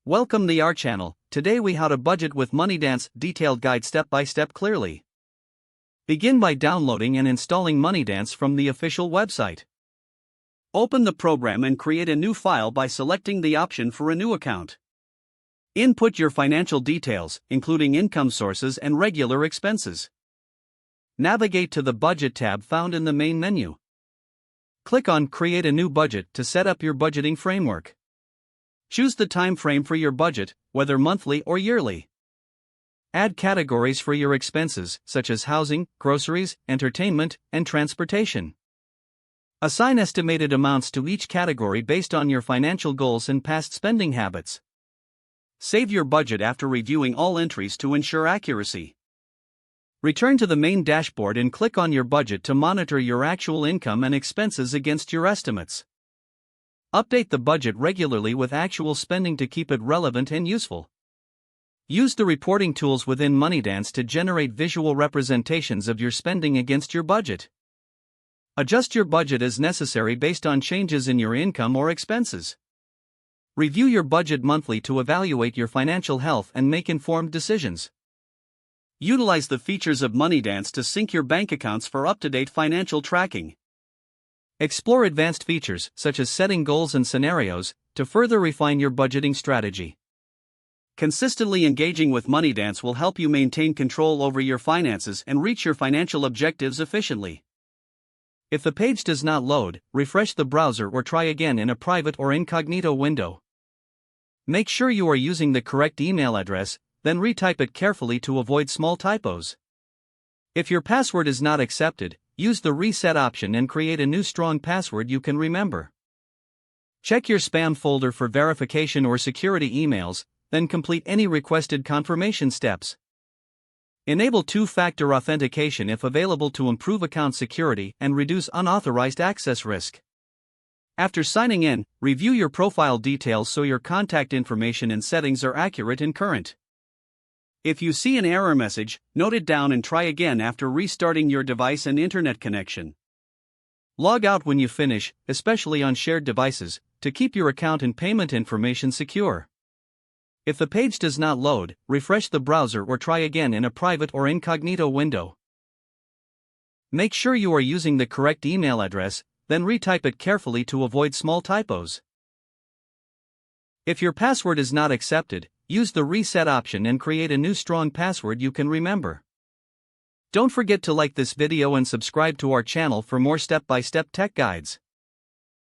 Welcome to our channel. Today we how to budget with Moneydance, detailed guide step by step clearly. Begin by downloading and installing Moneydance from the official website. Open the program and create a new file by selecting the option for a new account. Input your financial details, including income sources and regular expenses. Navigate to the Budget tab found in the main menu. Click on Create a new budget to set up your budgeting framework. Choose the time frame for your budget, whether monthly or yearly. Add categories for your expenses, such as housing, groceries, entertainment, and transportation. Assign estimated amounts to each category based on your financial goals and past spending habits. Save your budget after reviewing all entries to ensure accuracy. Return to the main dashboard and click on your budget to monitor your actual income and expenses against your estimates. Update the budget regularly with actual spending to keep it relevant and useful. Use the reporting tools within Moneydance to generate visual representations of your spending against your budget. Adjust your budget as necessary based on changes in your income or expenses. Review your budget monthly to evaluate your financial health and make informed decisions. Utilize the features of Moneydance to sync your bank accounts for up-to-date financial tracking. Explore advanced features, such as setting goals and scenarios, to further refine your budgeting strategy. Consistently engaging with Moneydance will help you maintain control over your finances and reach your financial objectives efficiently. If the page does not load, refresh the browser or try again in a private or incognito window. Make sure you are using the correct email address, then retype it carefully to avoid small typos. If your password is not accepted, use the reset option and create a new strong password you can remember. Check your spam folder for verification or security emails, then complete any requested confirmation steps. Enable two-factor authentication if available to improve account security and reduce unauthorized access risk. After signing in, review your profile details so your contact information and settings are accurate and current. If you see an error message, note it down and try again after restarting your device and internet connection. Log out when you finish, especially on shared devices, to keep your account and payment information secure. If the page does not load, refresh the browser or try again in a private or incognito window. Make sure you are using the correct email address, then retype it carefully to avoid small typos. If your password is not accepted, use the reset option and create a new strong password you can remember. Don't forget to like this video and subscribe to our channel for more step-by-step tech guides.